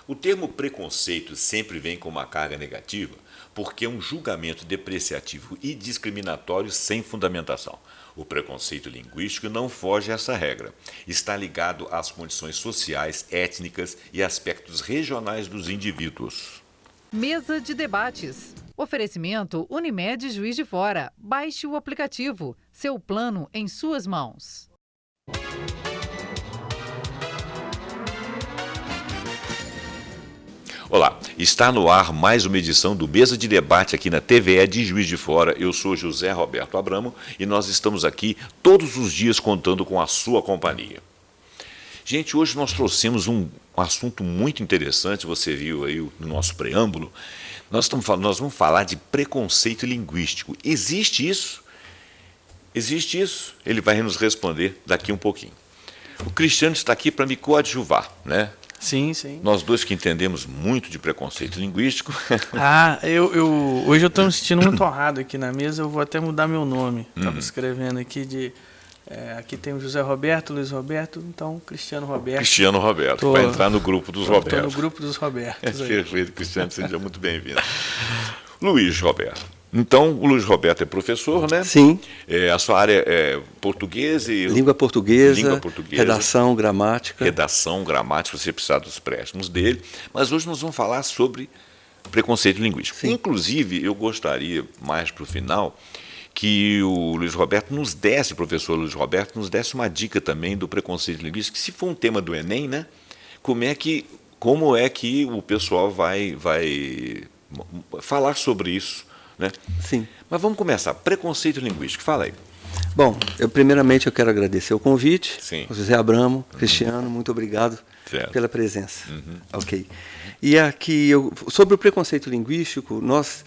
O termo preconceito sempre vem com uma carga negativa porque é um julgamento depreciativo e discriminatório sem fundamentação. O preconceito linguístico não foge a essa regra. Está ligado às condições sociais, étnicas e aspectos regionais dos indivíduos. Mesa de debates. Oferecimento Unimed Juiz de Fora. Baixe o aplicativo. Seu plano em suas mãos. Olá, está no ar mais uma edição do Mesa de Debate aqui na TVE de Juiz de Fora. Eu sou José Roberto Abramo e nós estamos aqui todos os dias contando com a sua companhia. Gente, hoje nós trouxemos um assunto muito interessante, você viu aí no nosso preâmbulo. Nós vamos falar de preconceito linguístico. Existe isso? Existe isso? Ele vai nos responder daqui um pouquinho. O Cristiano está aqui para me coadjuvar, né? Sim, sim. Nós dois que entendemos muito de preconceito linguístico. Hoje eu estou me sentindo muito honrado aqui na mesa, eu vou até mudar meu nome. Estava escrevendo aqui aqui tem o José Roberto, Luiz Roberto, então Cristiano Roberto. Cristiano Roberto, vai entrar no grupo dos Robertos. Estou no grupo dos Robertos. Perfeito, Cristiano, seja muito bem-vindo. Luiz Roberto. Então, o Luiz Roberto é professor, né? Sim. A sua área é português e... Língua portuguesa, redação, gramática. Redação, gramática, você precisa dos préstimos dele. Mas hoje nós vamos falar sobre preconceito linguístico. Sim. Inclusive, eu gostaria, mais para o final, que o Luiz Roberto nos desse, professor Luiz Roberto, nos desse uma dica também do preconceito linguístico, que se for um tema do Enem, né? Como é que o pessoal vai falar sobre isso, né? Sim. Mas vamos começar. Preconceito linguístico, fala aí. Bom, primeiramente eu quero agradecer o convite. Sim. José Abramo, Cristiano, muito obrigado pela presença. Ok. E aqui, sobre o preconceito linguístico, nós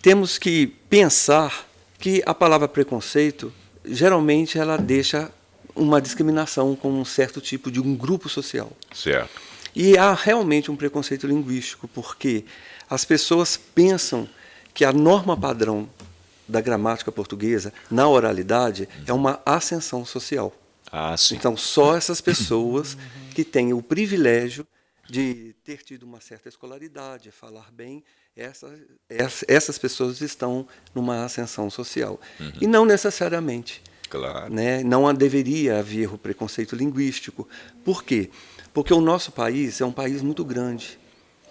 temos que pensar que a palavra preconceito, geralmente, ela deixa uma discriminação com um certo tipo de um grupo social. Certo. E há realmente um preconceito linguístico, porque as pessoas pensam que a norma padrão da gramática portuguesa, na oralidade, é uma ascensão social. Ah, sim. Então, só essas pessoas que têm o privilégio de ter tido uma certa escolaridade, falar bem, essas pessoas estão numa ascensão social. E não necessariamente. Claro. Né? Não deveria haver o preconceito linguístico. Por quê? Porque o nosso país é um país muito grande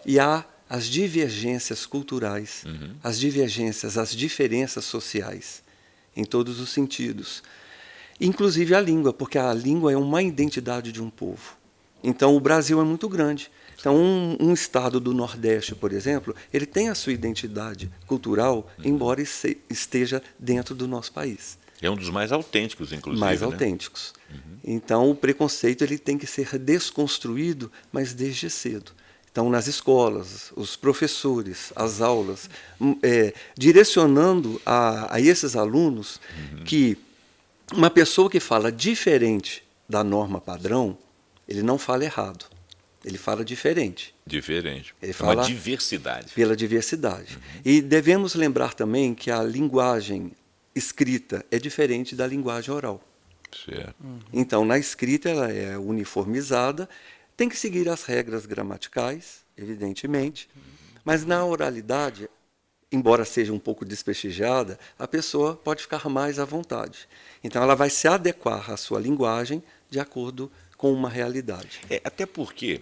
e há as divergências culturais, as diferenças sociais, em todos os sentidos. Inclusive a língua, porque a língua é uma identidade de um povo. Então, o Brasil é muito grande. Então, um estado do Nordeste, por exemplo, ele tem a sua identidade cultural, embora esteja dentro do nosso país. É um dos mais autênticos, inclusive. Mais né? autênticos. Então, o preconceito ele tem que ser desconstruído, mas desde cedo. Então, nas escolas, os professores, as aulas, direcionando a esses alunos que uma pessoa que fala diferente da norma padrão, ele não fala errado, ele fala diferente. Diferente. Ele fala uma diversidade. Pela diversidade. E devemos lembrar também que a linguagem escrita é diferente da linguagem oral. Certo. Então, na escrita, ela é uniformizada, tem que seguir as regras gramaticais, evidentemente, mas na oralidade, embora seja um pouco desprestigiada, a pessoa pode ficar mais à vontade. Então, ela vai se adequar à sua linguagem de acordo com uma realidade. Até porque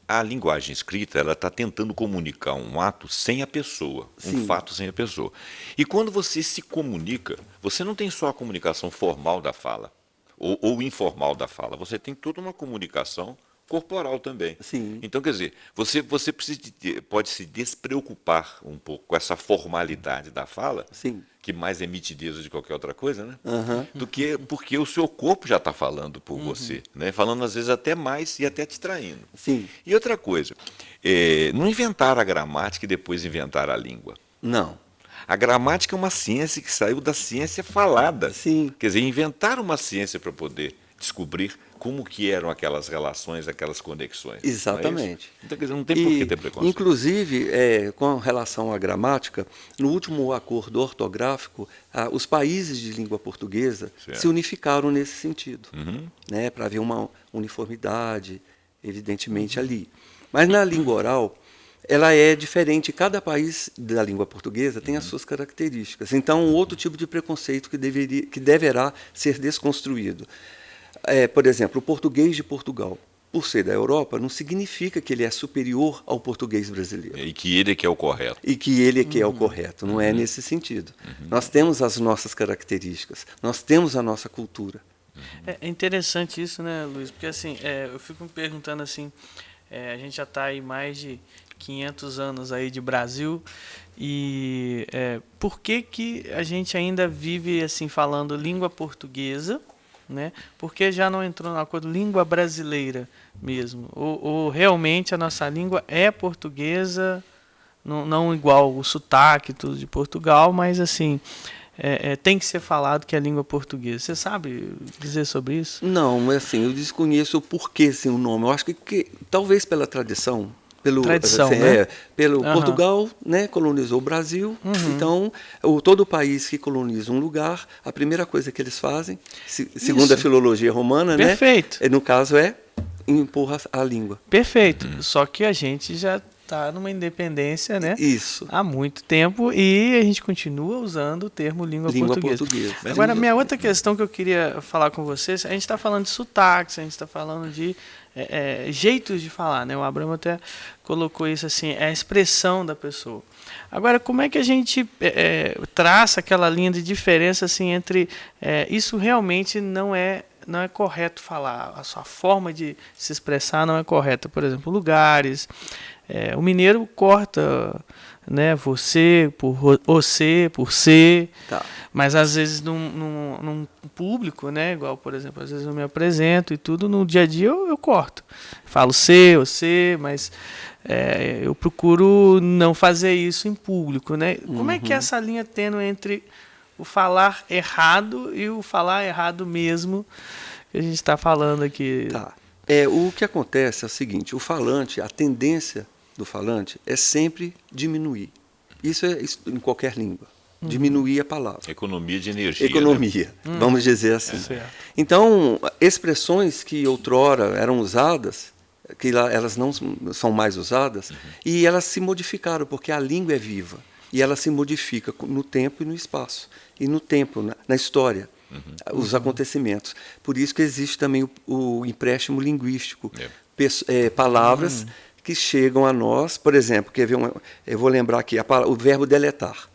a linguagem escrita ela está tentando comunicar um ato sem a pessoa, um fato sem a pessoa. E quando você se comunica, você não tem só a comunicação formal da fala ou informal da fala, você tem toda uma comunicação corporal também. Sim. Então, quer dizer, você pode se despreocupar um pouco com essa formalidade da fala, Sim. que mais é mitideza de qualquer outra coisa, né? Porque o seu corpo já está falando por você, né? Falando às vezes até mais e até te traindo. Sim. E outra coisa, não inventaram a gramática e depois inventaram a língua. Não. A gramática é uma ciência que saiu da ciência falada. Sim. Quer dizer, inventaram uma ciência para poder descobrir como que eram aquelas relações, aquelas conexões. Exatamente. Então, quer dizer, não tem por que ter preconceito. Inclusive, com relação à gramática, no último acordo ortográfico, os países de língua portuguesa se unificaram nesse sentido, né, para haver uma uniformidade, evidentemente, ali. Mas na língua oral, ela é diferente. Cada país da língua portuguesa tem as suas características. Então, um outro tipo de preconceito que deverá ser desconstruído. Por exemplo, o português de Portugal, por ser da Europa, não significa que ele é superior ao português brasileiro. E que ele é que é o correto. E que ele é que é o correto. Não é nesse sentido. Nós temos as nossas características, nós temos a nossa cultura. É interessante isso, né, Luiz? Porque assim, eu fico me perguntando assim, a gente já está aí mais de 500 anos aí de Brasil e por que a gente ainda vive assim falando língua portuguesa, né? Porque já não entrou na coisa língua brasileira mesmo? Ou realmente a nossa língua é portuguesa, não igual o sotaque tudo de Portugal, mas assim tem que ser falado que é a língua portuguesa. Você sabe dizer sobre isso? Não, mas assim, eu desconheço o porquê assim, o nome. Eu acho que talvez pela tradição. Tradição, assim, né? Portugal, né, colonizou o Brasil. Então, todo país que coloniza um lugar, a primeira coisa que eles fazem, segundo a filologia romana, perfeito, né, no caso impor a língua. Perfeito. Só que a gente já está numa independência, né? Isso. Há muito tempo e a gente continua usando o termo língua portuguesa. Agora, minha outra questão que eu queria falar com vocês, a gente está falando de sotaques, a gente está falando de jeitos de falar, né? O Abramo até colocou isso assim, é a expressão da pessoa. Agora, como é que a gente traça aquela linha de diferença assim entre isso realmente não é correto falar, a sua forma de se expressar não é correta. Por exemplo, lugares. O mineiro corta, né, você por você, por ser, tá. Mas às vezes num público, né, igual, por exemplo, às vezes eu me apresento e tudo, no dia a dia eu corto. Falo você, mas eu procuro não fazer isso em público, né? Como é que é essa linha tênue entre o falar errado e o falar errado mesmo que a gente está falando aqui? Tá. O que acontece é o seguinte, o falante, a tendência do falante é sempre diminuir. Isso é em qualquer língua. Diminuir a palavra. Economia de energia. Economia, né? Vamos dizer assim. Então, expressões que outrora eram usadas, que elas não são mais usadas, e elas se modificaram, porque a língua é viva. E ela se modifica no tempo e no espaço. E no tempo, na história. Os acontecimentos. Por isso que existe também o empréstimo linguístico. Palavras que chegam a nós, por exemplo, eu vou lembrar aqui, o verbo deletar.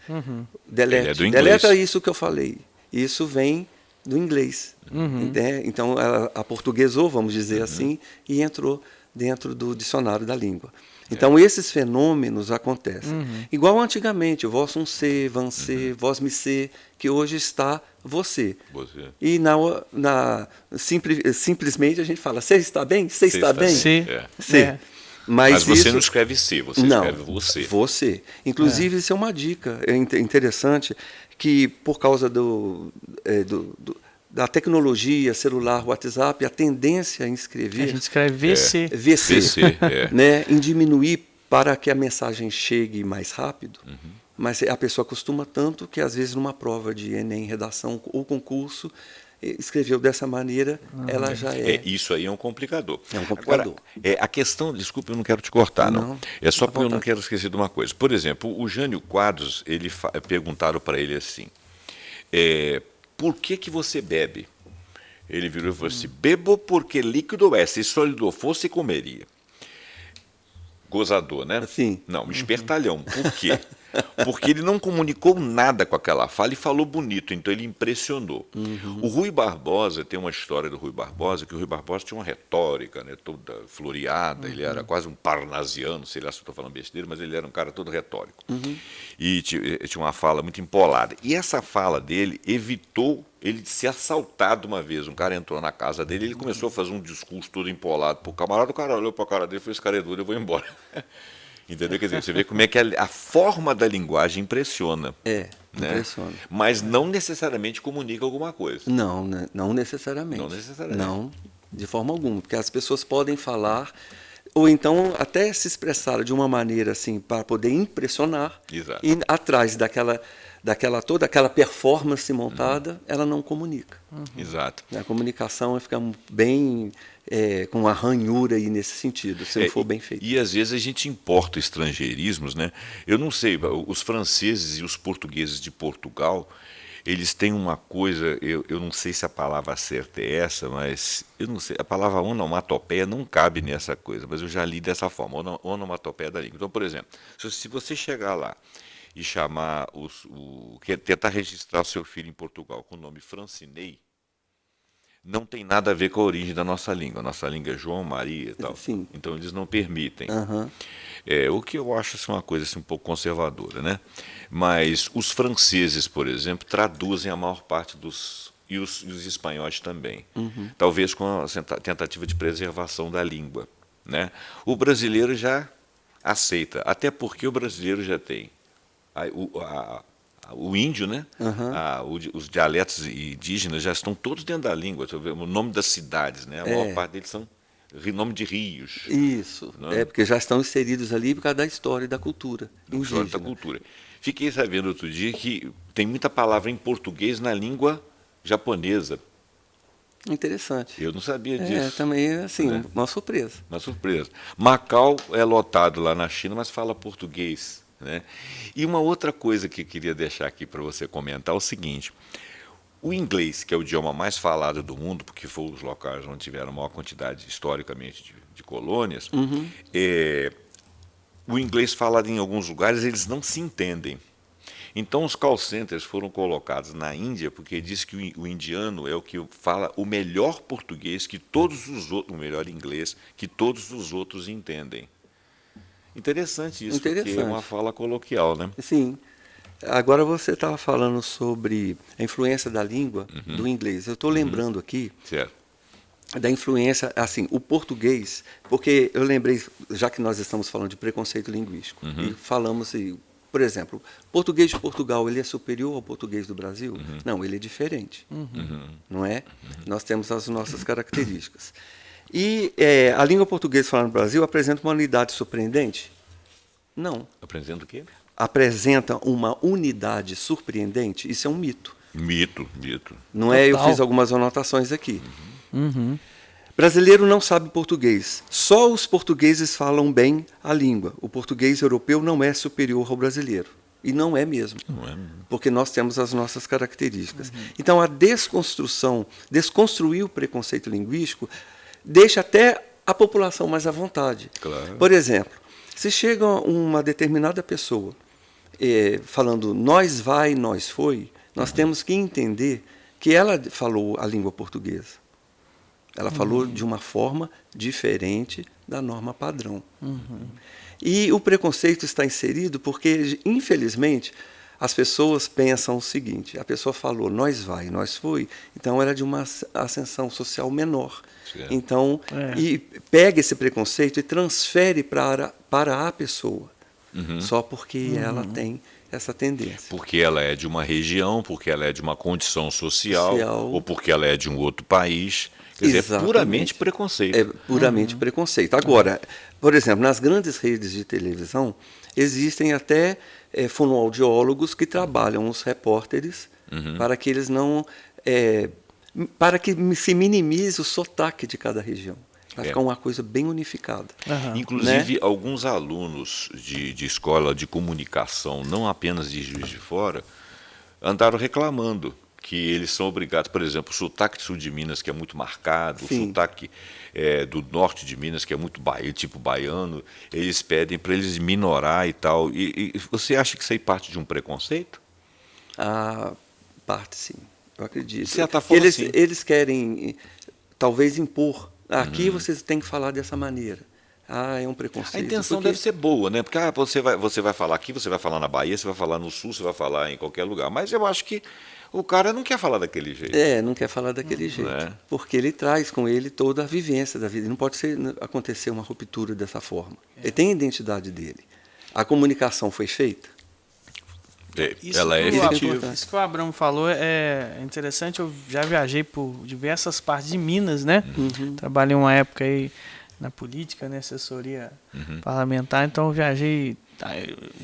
Delete. Deleta isso que eu falei. Isso vem do inglês. Então, aportuguesou, vamos dizer assim, e entrou dentro do dicionário da língua. Então, esses fenômenos acontecem. Igual antigamente, vós um ser, van ser, vós me ser, que hoje está você. E simplesmente a gente fala, você está bem? Você está bem? Sim. Mas você não escreve se, você escreve você. Você. Inclusive, isso é uma dica interessante, que por causa da tecnologia, celular, WhatsApp, a tendência em escrever... A gente escreve VC. VC, né? Em diminuir para que a mensagem chegue mais rápido. Mas a pessoa acostuma tanto que, às vezes, numa prova de Enem, redação ou concurso, escreveu dessa maneira, ela já Isso aí é um complicador. É um complicador. Agora, a questão, desculpa, eu não quero te cortar, não. É só porque eu não quero esquecer de uma coisa. Por exemplo, o Jânio Quadros, perguntaram para ele assim, por que você bebe? Ele virou e falou assim, bebo porque líquido é, se sólido fosse, comeria. Gozador, né? Sim. Não, espertalhão. Por quê? Porque ele não comunicou nada com aquela fala e falou bonito, então ele impressionou. O Rui Barbosa, tem uma história do Rui Barbosa, que o Rui Barbosa tinha uma retórica, né, toda floreada, ele era quase um parnasiano, sei lá se eu estou falando besteira, mas ele era um cara todo retórico. E tinha uma fala muito empolada. E essa fala dele evitou ele ser assaltado uma vez. Um cara entrou na casa dele, ele começou a fazer um discurso todo empolado pro camarada, o cara olhou para a cara dele e falou, esse cara é duro, eu vou embora. Entendeu? Quer dizer, você vê como é que a forma da linguagem impressiona. Impressiona. Mas não necessariamente comunica alguma coisa. Não necessariamente. Não necessariamente. Não, de forma alguma. Porque as pessoas podem falar, ou então até se expressar de uma maneira assim, para poder impressionar. Exato. E atrás toda aquela performance montada, ela não comunica. Exato. A comunicação fica bem com uma ranhura aí nesse sentido, se não for bem feito. E às vezes a gente importa estrangeirismos, né? Eu não sei, os franceses e os portugueses de Portugal, eles têm uma coisa, eu não sei se a palavra certa é essa, mas eu não sei, a palavra onomatopeia não cabe nessa coisa, mas eu já li dessa forma, onomatopeia da língua. Então, por exemplo, se você chegar lá e chamar, tentar registrar o seu filho em Portugal com o nome Francinei, não tem nada a ver com a origem da nossa língua. A nossa língua é João, Maria e tal. Sim. Então eles não permitem. Uhum. O que eu acho assim, uma coisa assim, um pouco conservadora, né? Mas os franceses, por exemplo, traduzem a maior parte e os espanhóis também. Uhum. Talvez com a tentativa de preservação da língua, né? O brasileiro já aceita, até porque o brasileiro já tem o índio, né? Uhum. Os dialetos indígenas já estão todos dentro da língua. O nome das cidades, né? A maior parte deles são nome de rios. Isso, porque já estão inseridos ali por causa da história e da cultura indígena. Da cultura. Fiquei sabendo outro dia que tem muita palavra em português na língua japonesa. Interessante. Eu não sabia disso. Também, assim, né? Uma surpresa. Uma surpresa. Macau é lotado lá na China, mas fala português. Né? E uma outra coisa que eu queria deixar aqui para você comentar é o seguinte: o inglês, que é o idioma mais falado do mundo, porque foi os locais onde tiveram a maior quantidade, historicamente, de colônias, uhum. O inglês falado em alguns lugares, eles não se entendem. Então, os call centers foram colocados na Índia, porque diz que o indiano é o que fala o melhor português que todos os outros, o melhor inglês que todos os outros entendem. Interessante isso, porque é uma fala coloquial, né? Sim. Agora você estava falando sobre a influência da língua do inglês. Eu estou lembrando aqui da influência, assim, o português, porque eu lembrei, já que nós estamos falando de preconceito linguístico, e falamos, por exemplo, o português de Portugal, ele é superior ao português do Brasil? Não, ele é diferente, não é? Nós temos as nossas características. E a língua portuguesa falada no Brasil apresenta uma unidade surpreendente? Não. Apresenta o quê? Apresenta uma unidade surpreendente? Isso é um mito. Mito. Não Total. Eu fiz algumas anotações aqui. Brasileiro não sabe português. Só os portugueses falam bem a língua. O português europeu não é superior ao brasileiro. E não é mesmo. Não é mesmo. Porque nós temos as nossas características. Então, a desconstruir o preconceito linguístico deixa até a população mais à vontade. Claro. Por exemplo, se chega uma determinada pessoa falando nós vai, nós foi, nós temos que entender que ela falou a língua portuguesa. Ela falou de uma forma diferente da norma padrão. E o preconceito está inserido porque, infelizmente, as pessoas pensam o seguinte: a pessoa falou nós vai, nós foi, então era de uma ascensão social menor. Então, e pega esse preconceito e transfere para a pessoa, só porque ela tem essa tendência. Porque ela é de uma região, porque ela é de uma condição social. Ou porque ela é de um outro país. Quer dizer, é puramente preconceito. É puramente preconceito. Agora, por exemplo, nas grandes redes de televisão, existem até fonoaudiólogos que trabalham os repórteres para que eles não... para que se minimize o sotaque de cada região. Vai ficar uma coisa bem unificada. Inclusive, alguns alunos de escola de comunicação, não apenas de Juiz de Fora, andaram reclamando que eles são obrigados, por exemplo, o sotaque sul de Minas, que é muito marcado, Sim. o sotaque do norte de Minas, que é muito tipo baiano, eles pedem para eles minorar e tal. E você acha que isso aí parte de um preconceito? Parte, sim. Eu acredito. De certa forma, eles querem, talvez, impor. Aqui vocês têm que falar dessa maneira. É um preconceito. A intenção deve ser boa, né? Porque você vai falar aqui, você vai falar na Bahia, você vai falar no Sul, você vai falar em qualquer lugar. Mas eu acho que o cara não quer falar daquele jeito. Não quer falar daquele jeito. Porque ele traz com ele toda a vivência da vida. Não pode acontecer uma ruptura dessa forma. Ele tem a identidade dele. A comunicação foi feita? Ela é efetiva. Isso que o Abramo falou é interessante. Eu já viajei por diversas partes de Minas, né? Trabalhei uma época aí na política, né? Assessoria parlamentar. Então eu viajei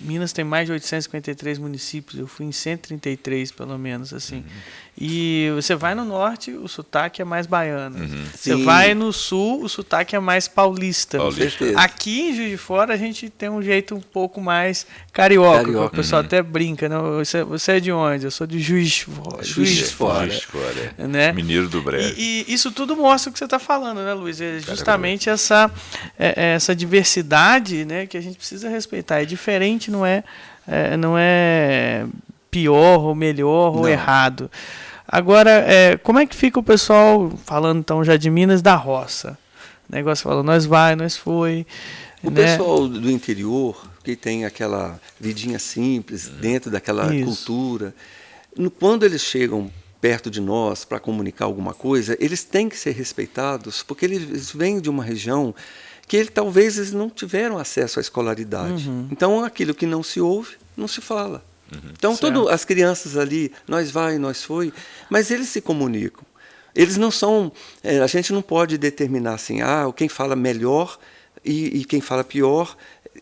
Minas tem mais de 853 municípios, eu fui em 133 pelo menos, assim. E você vai no norte, o sotaque é mais baiano. Você vai no sul, o sotaque é mais paulista. Aqui em Juiz de Fora a gente tem um jeito um pouco mais carioca. O pessoal até brinca, né? Você é de onde? Eu sou de Juiz de Fora. Juiz de Fora. Né? Mineiro do Breve. E isso tudo mostra o que você está falando, né, Luiz? É justamente essa diversidade, né, que a gente precisa respeitar. É diferente, não é pior ou melhor ou errado. Agora, como é que fica o pessoal, falando então já de Minas, da roça? O negócio falou, nós foi. O pessoal do interior, que tem aquela vidinha simples, dentro daquela cultura, quando eles chegam perto de nós para comunicar alguma coisa, eles têm que ser respeitados, porque eles vêm de uma região que talvez eles não tiveram acesso à escolaridade. Então, aquilo que não se ouve, não se fala. Então, as crianças ali, nós foi, mas eles se comunicam. Eles não são... a gente não pode determinar assim, quem fala melhor e quem fala pior,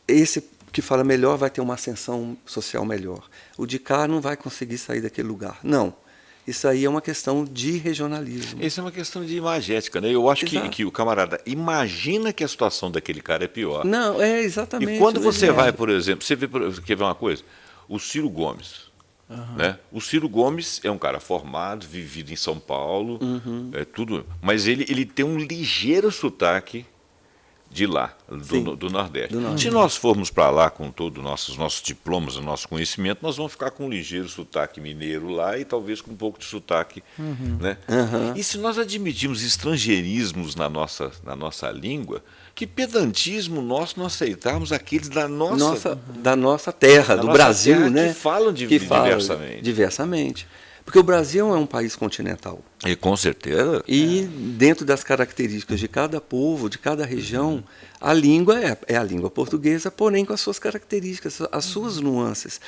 esse que fala melhor vai ter uma ascensão social melhor. O de cá não vai conseguir sair daquele lugar. Não. Isso aí é uma questão de regionalismo. Isso é uma questão de imagética, né? Eu acho que o camarada imagina que a situação daquele cara é pior. Não, exatamente. E quando você vai, por exemplo, quer ver uma coisa? O Ciro Gomes. Né? O Ciro Gomes é um cara formado, vivido em São Paulo, tudo, mas ele tem um ligeiro sotaque de lá, do Nordeste. Se nós formos para lá com todos os nossos diplomas, o nosso conhecimento, nós vamos ficar com um ligeiro sotaque mineiro lá e talvez com um pouco de sotaque. Né? E se nós admitirmos estrangeirismos na nossa língua, que pedantismo nosso não aceitarmos aqueles da nossa terra, do Brasil, terra, né? Que falam diversamente. Diversamente. Porque o Brasil é um país continental. E com certeza. E dentro das características de cada povo, de cada região, a língua é a língua portuguesa, porém com as suas características, as suas nuances,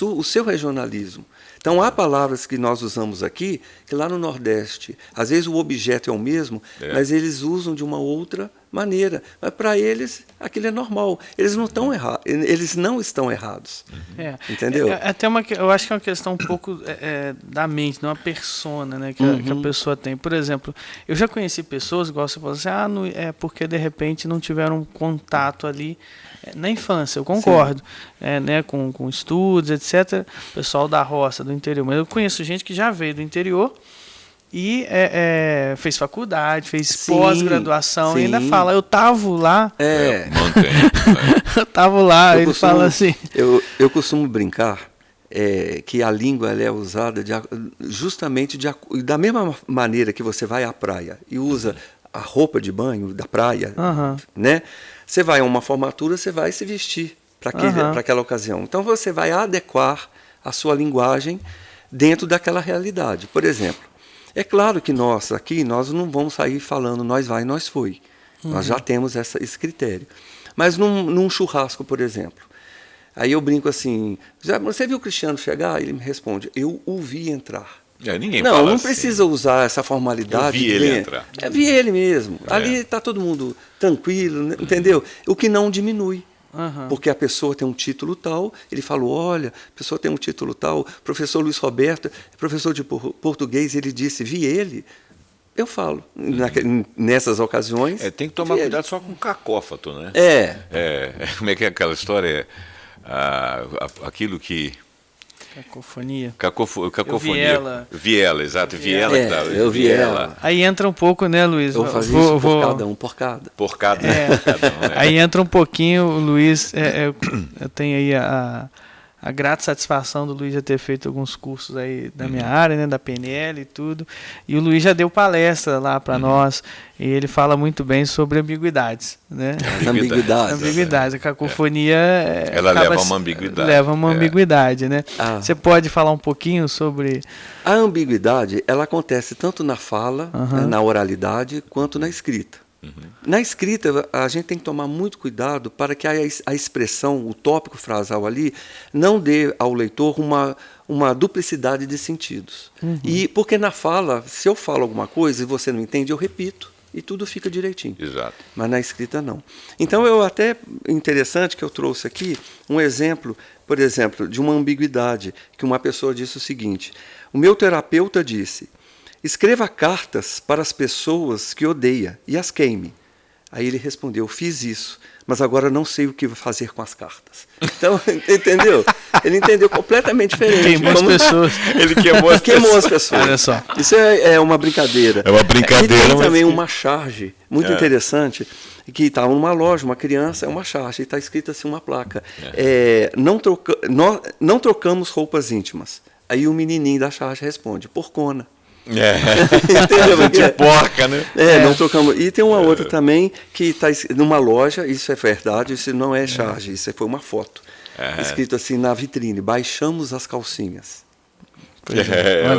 o seu regionalismo. Então, há palavras que nós usamos aqui, que lá no Nordeste, às vezes o objeto é o mesmo, mas eles usam de uma outra maneira. Mas para eles, aquilo é normal. Eles não estão errados. Eles não estão errados. Entendeu? Eu acho que é uma questão um pouco da mente, de uma persona, né, que a pessoa tem. Por exemplo, eu já conheci pessoas, igual você falou assim, porque de repente não tiveram um contato ali na infância, eu concordo, né, com estudos, etc. Pessoal da roça, do interior. Mas eu conheço gente que já veio do interior e fez faculdade, fez pós-graduação e ainda fala, eu tava lá. Eu tava lá, ele fala assim. Eu costumo brincar que a língua ela é usada justamente da mesma maneira que você vai à praia e usa a roupa de banho da praia, né? Você vai a uma formatura, você vai se vestir para aquela ocasião. Então você vai adequar a sua linguagem dentro daquela realidade. Por exemplo, é claro que nós não vamos sair falando nós foi. Nós já temos esse critério. Mas num churrasco, por exemplo, aí eu brinco assim, você viu o Cristiano chegar? Ele me responde, eu o vi entrar. Não precisa usar essa formalidade. Eu vi ele entrar. Vi ele mesmo. Ali está todo mundo tranquilo, entendeu? O que não diminui. Porque a pessoa tem um título tal, ele falou, olha, a pessoa tem um título tal, professor Luiz Roberto, professor de português, ele disse, vi ele. Eu falo, nessas ocasiões... tem que tomar cuidado só com cacófato, né? Como é que é aquela história? Aquilo que... Cacofonia. Cacofonia. Viela, exato. Viela. Eu vi ela. Aí entra um pouco, né, Luiz? Eu vou fazer isso por cada um, por cada. Por cada um. Aí entra um pouquinho, Luiz, eu tenho aí a grata satisfação do Luiz já ter feito alguns cursos aí da minha área, né, da PNL e tudo. E o Luiz já deu palestra lá para nós e ele fala muito bem sobre ambiguidades, né? Ambiguidades. A cacofonia ela leva uma ambiguidade. Ambiguidade, né? Você pode falar um pouquinho sobre a ambiguidade? Ela acontece tanto na fala, na oralidade, quanto na escrita. Na escrita, a gente tem que tomar muito cuidado para que a expressão, o tópico frasal ali, não dê ao leitor uma duplicidade de sentidos. E porque na fala, se eu falo alguma coisa e você não entende, eu repito. e tudo fica direitinho. Exato. Mas na escrita não. Então eu até interessante que eu trouxe aqui um exemplo, por exemplo, de uma ambiguidade, que uma pessoa disse o seguinte: o meu terapeuta disse: escreva cartas para as pessoas que odeia e as queime. Aí ele respondeu: fiz isso, mas agora não sei o que fazer com as cartas. Então, entendeu? Ele entendeu completamente diferente. Queimou as pessoas. Ele queimou as pessoas. Olha só. Isso é uma brincadeira. É uma brincadeira. E tem mas também uma charge muito interessante, que está numa loja, uma criança, é uma charge, e está escrita assim uma placa. Não trocamos roupas íntimas. Aí o menininho da charge responde: porcona. Entendeu? De porca, né? Não trocamos. E tem uma outra também que está numa loja, isso é verdade, isso não é charge, isso foi uma foto. Escrito assim na vitrine: baixamos as calcinhas.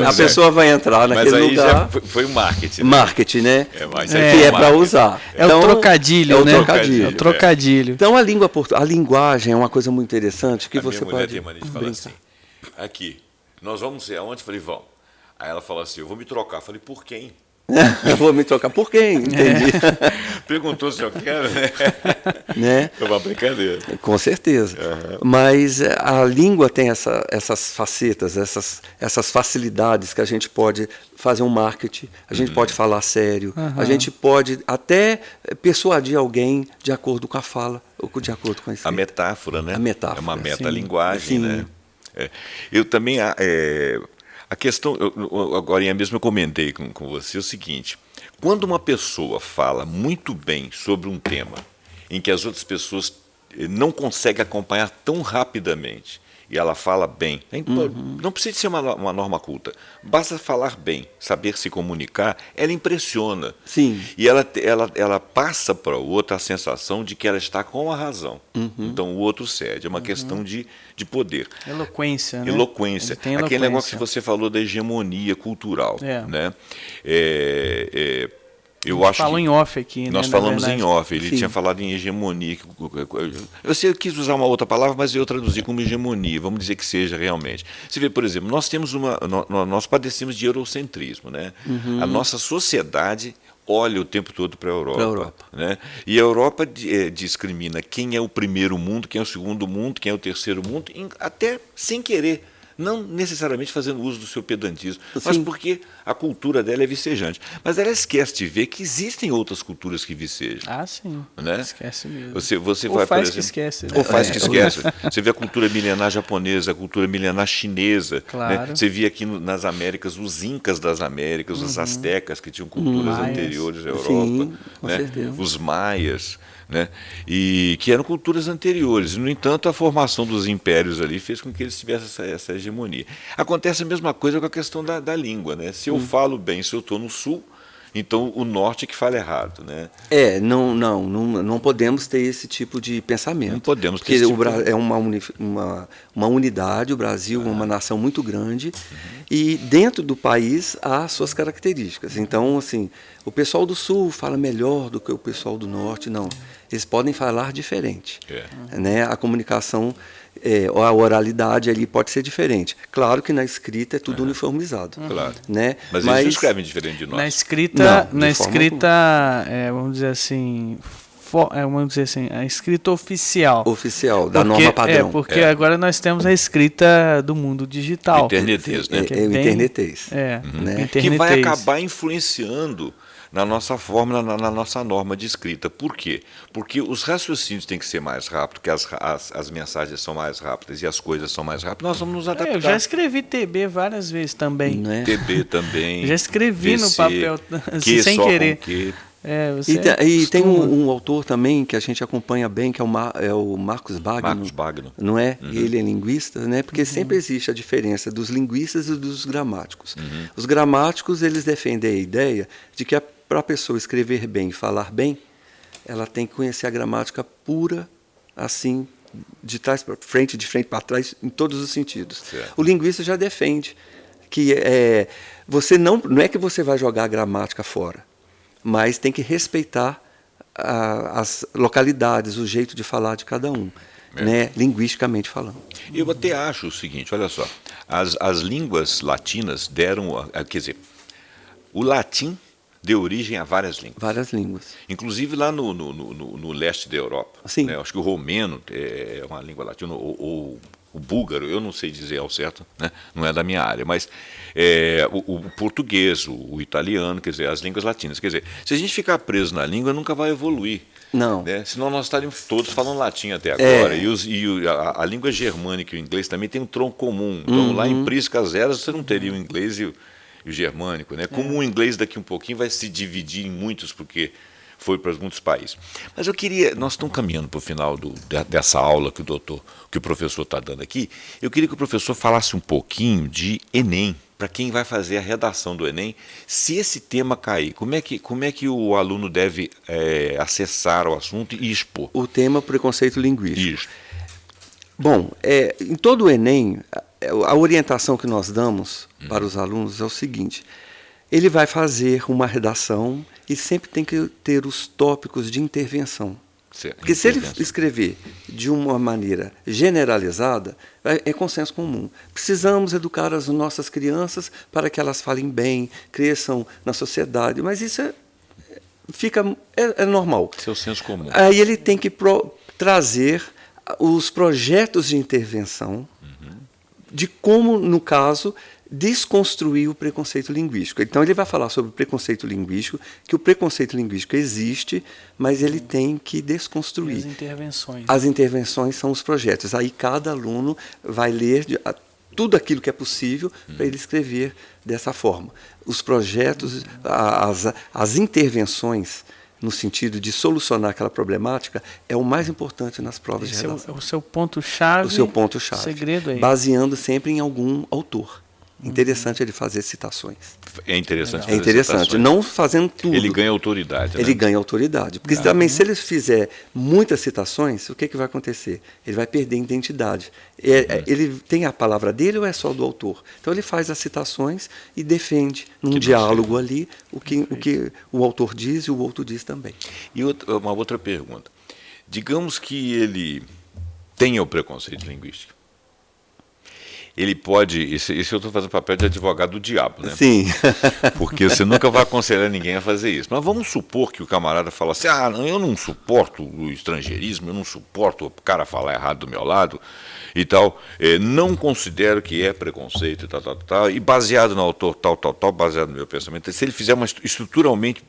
A pessoa vai entrar naquele lugar. Já foi o marketing. Né? Marketing, né? Que é para usar. Então, o trocadilho, né? Trocadilho. É o trocadilho. Então a linguagem é uma coisa muito interessante que você pode. Minha mulher tem mania de falar assim: aqui, nós vamos ser aonde? Eu falei: vamos. Aí ela falou assim: eu vou me trocar. Eu falei: por quem? Eu vou me trocar por quem? Entendi. Perguntou se eu quero, né? É uma brincadeira. Com certeza. Mas a língua tem essas facetas, essas facilidades que a gente pode fazer um marketing, a gente pode falar sério, a gente pode até persuadir alguém de acordo com a fala, ou de acordo com a escrita. A metáfora, né? A metáfora. É uma metalinguagem, sim. né? Eu também... A questão, agora mesmo eu comentei com você o seguinte: quando uma pessoa fala muito bem sobre um tema em que as outras pessoas não conseguem acompanhar tão rapidamente, e ela fala bem, não precisa ser uma norma culta, basta falar bem, saber se comunicar, ela impressiona. Sim. E ela passa para o outro a sensação de que ela está com a razão. Então o outro cede, é uma questão de poder. Eloquência, né? Eloquência. Aquele negócio que você falou da hegemonia cultural. Né? Eu acho falou em off aqui, nós falamos em off, ele tinha falado em hegemonia. Eu quis usar uma outra palavra, mas eu traduzi como hegemonia, vamos dizer que seja realmente. Você vê, por exemplo, nós padecemos de eurocentrismo, né? A nossa sociedade olha o tempo todo para a Europa. Né? E a Europa discrimina quem é o primeiro mundo, quem é o segundo mundo, quem é o terceiro mundo, até sem querer. Não necessariamente fazendo uso do seu pedantismo, mas porque a cultura dela é vicejante. Mas ela esquece de ver que existem outras culturas que vicejam. Ah, sim. Né? Esquece mesmo. Você ou vai, faz por exemplo, que esquece. Né? Ou faz que esquece. Você vê a cultura milenar japonesa, a cultura milenar chinesa. Claro. Né? Você via aqui nas Américas os incas das Américas, os astecas que tinham culturas anteriores à Europa. Sim, com né? certeza. Os maias. Né? E que eram culturas anteriores. No entanto, a formação dos impérios ali fez com que eles tivessem essa hegemonia. Acontece a mesma coisa com a questão da língua. Né? Se eu falo bem, se eu estou no sul, então o norte é que fala errado. Né? Não podemos ter esse tipo de pensamento. Não podemos ter porque esse tipo é uma unidade, o Brasil é uma nação muito grande, e dentro do país há suas características. Então, assim, o pessoal do sul fala melhor do que o pessoal do norte, não. Eles podem falar diferente. Né? A comunicação, a oralidade ali pode ser diferente. Claro que na escrita é tudo uniformizado. Claro. Né? Mas eles não escrevem diferente de nós. Na escrita, Não, vamos dizer assim, a escrita oficial. Oficial, da norma padrão. Porque agora nós temos a escrita do mundo digital. Internetês, né? O internetês. Né? Que vai acabar influenciando na nossa forma, na nossa norma de escrita. Por quê? Porque os raciocínios têm que ser mais rápidos, que as mensagens são mais rápidas e as coisas são mais rápidas. Nós vamos nos adaptar. Eu já escrevi TB várias vezes também. Né? TB também. Já escrevi VC, no papel sem querer. Tem um autor também que a gente acompanha bem, que é o Marcos Bagno. Não é? Ele é linguista, né? Porque sempre existe a diferença dos linguistas e dos gramáticos. Os gramáticos, eles defendem a ideia de que para a pessoa escrever bem e falar bem, ela tem que conhecer a gramática pura, assim, de trás para frente, de frente para trás, em todos os sentidos. Certo. O linguista já defende que você não é que você vai jogar a gramática fora, mas tem que respeitar as localidades, o jeito de falar de cada um, né, linguisticamente falando. Eu até acho o seguinte, olha só, as línguas latinas deram, quer dizer, o latim deu origem a várias línguas. Várias línguas. Inclusive lá no leste da Europa. Sim. Né? Acho que o romeno é uma língua latina, ou o búlgaro, eu não sei dizer ao certo, né? Não é da minha área, mas o português, o italiano, quer dizer, as línguas latinas. Quer dizer, se a gente ficar preso na língua, nunca vai evoluir. Não. Né? Senão nós estaríamos todos falando latim até agora. E a língua germânica e o inglês também tem um tronco comum. Então, lá em Priscas Eras, você não teria o inglês e o germânico. Né? Como o inglês daqui um pouquinho vai se dividir em muitos, porque foi para muitos países. Mas eu queria, nós estamos caminhando para o final dessa aula que o professor está dando aqui. Eu queria que o professor falasse um pouquinho de Enem, para quem vai fazer a redação do Enem. Se esse tema cair, como é que o aluno deve acessar o assunto e expor? O tema preconceito linguístico. Isso. Bom, em todo o Enem, a orientação que nós damos para os alunos é o seguinte: ele vai fazer uma redação e sempre tem que ter os tópicos de intervenção. Certo. Porque se ele escrever de uma maneira generalizada, é consenso comum. Precisamos educar as nossas crianças para que elas falem bem, cresçam na sociedade, mas isso é normal. Esse é o senso comum. Aí ele tem que trazer os projetos de intervenção de como, no caso, desconstruir o preconceito linguístico. Então, ele vai falar sobre o preconceito linguístico, que o preconceito linguístico existe, mas ele tem que desconstruir. As intervenções. As intervenções são os projetos. Aí, cada aluno vai ler tudo aquilo que é possível para ele escrever dessa forma. Os projetos, as intervenções, no sentido de solucionar aquela problemática, é o mais importante nas provas de redação. É o seu ponto-chave. O seu ponto-chave. O segredo é baseando sempre em algum autor. Interessante ele fazer citações. É interessante. É interessante. Não fazendo tudo. Ele ganha autoridade. Ele ganha autoridade. Porque também, se ele fizer muitas citações, o que vai acontecer? Ele vai perder identidade. Ele tem a palavra dele ou é só do autor? Então ele faz as citações e defende, num diálogo ali, o que o autor diz e o outro diz também. E uma outra pergunta. Digamos que ele tenha o preconceito linguístico. Ele pode... Isso eu estou fazendo papel de advogado do diabo, né? Sim. Porque você nunca vai aconselhar ninguém a fazer isso. Mas vamos supor que o camarada fala assim: eu não suporto o estrangeirismo, eu não suporto o cara falar errado do meu lado e tal, não considero que é preconceito, tal, e baseado no autor, tal, baseado no meu pensamento. Se ele fizer estruturalmente,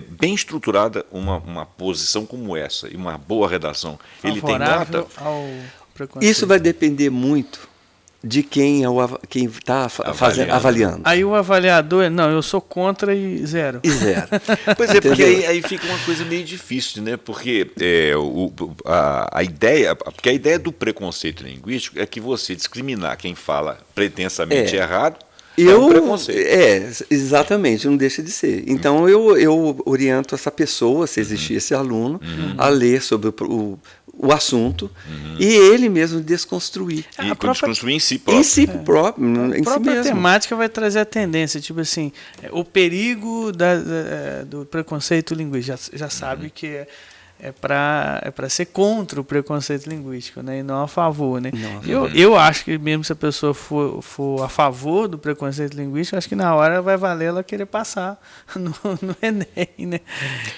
bem estruturada, uma posição como essa, e uma boa redação, ele tem nota? Isso vai depender muito de quem está avaliando. Aí o avaliador eu sou contra e zero. E zero. Pois é, porque aí fica uma coisa meio difícil, né? Porque a ideia do preconceito linguístico é que você discriminar quem fala pretensamente errado é um preconceito. Exatamente, não deixa de ser. Então eu oriento essa pessoa, se existir esse aluno, a ler sobre o assunto e ele mesmo desconstruir. Desconstruir em si próprio. A própria temática vai trazer a tendência, tipo assim, o perigo do preconceito linguístico. Já sabe que é para ser contra o preconceito linguístico, né, e não a favor, né? Eu acho que mesmo se a pessoa for a favor do preconceito linguístico, acho que na hora vai valer ela querer passar no Enem, né?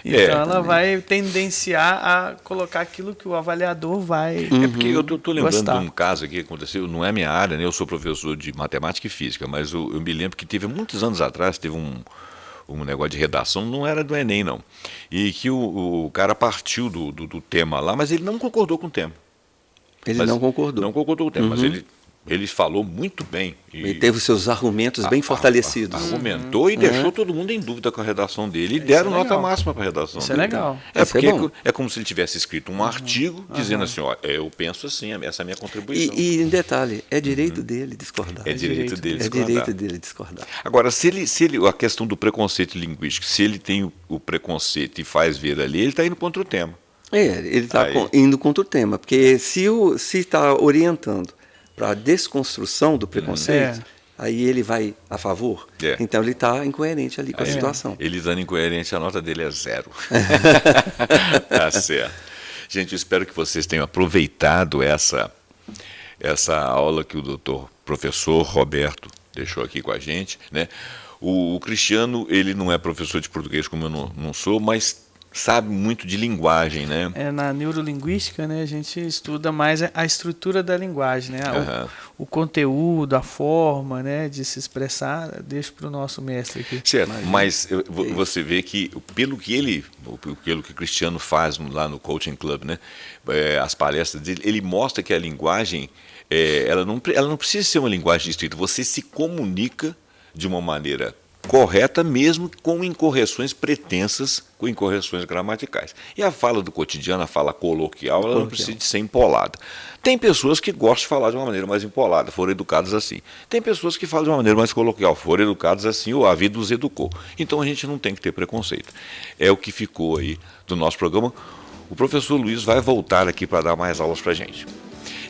Então ela vai tendenciar a colocar aquilo que o avaliador vai porque eu estou lembrando de um caso aqui que aconteceu, não é minha área, né? Eu sou professor de matemática e física, mas eu me lembro que teve muitos anos atrás, teve um negócio de redação, não era do Enem, não. E que o cara partiu do tema lá, mas ele não concordou com o tema. Não concordou. Não concordou com o tema, mas ele falou muito bem. Ele teve os seus argumentos bem fortalecidos. Argumentou e deixou todo mundo em dúvida com a redação dele. E deram nota máxima para a redação dele. Isso é legal. Porque é como se ele tivesse escrito um artigo dizendo assim, eu penso assim, essa é a minha contribuição. E em detalhe, é direito dele discordar. É direito dele discordar. Agora, se ele a questão do preconceito linguístico, se ele tem o preconceito e faz ver ali, ele está indo contra o tema. Ele está indo contra o tema. Porque se está orientando para a desconstrução do preconceito, aí ele vai a favor. Então ele está incoerente ali com a situação. Ele estando incoerente, a nota dele é 0. Tá certo. Gente, eu espero que vocês tenham aproveitado essa aula que o professor Roberto deixou aqui com a gente, né? O Cristiano, ele não é professor de português como eu não sou, mas sabe muito de linguagem, né? Na neurolinguística, né, a gente estuda mais a estrutura da linguagem, né? O conteúdo, a forma, né, de se expressar, deixo para o nosso mestre aqui. Certo, mas você vê que pelo que o Cristiano faz lá no Coaching Club, né, as palestras dele, ele mostra que a linguagem, ela não precisa ser uma linguagem estrita, você se comunica de uma maneira correta, mesmo com incorreções pretensas, com incorreções gramaticais. E a fala do cotidiano, a fala coloquial, ela não precisa de ser empolada. Tem pessoas que gostam de falar de uma maneira mais empolada, foram educadas assim. Tem pessoas que falam de uma maneira mais coloquial, foram educadas assim, ou a vida os educou. Então a gente não tem que ter preconceito. É o que ficou aí do nosso programa. O professor Luiz vai voltar aqui para dar mais aulas para a gente.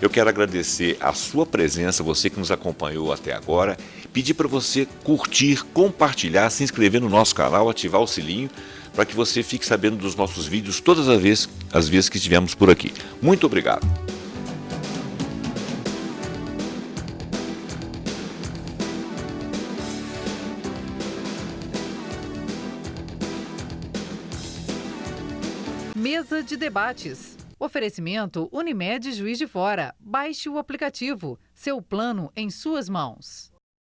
Eu quero agradecer a sua presença, você que nos acompanhou até agora, pedir para você curtir, compartilhar, se inscrever no nosso canal, ativar o sininho, para que você fique sabendo dos nossos vídeos todas as vezes que estivermos por aqui. Muito obrigado. Mesa de debates. Oferecimento Unimed Juiz de Fora. Baixe o aplicativo. Seu plano em suas mãos.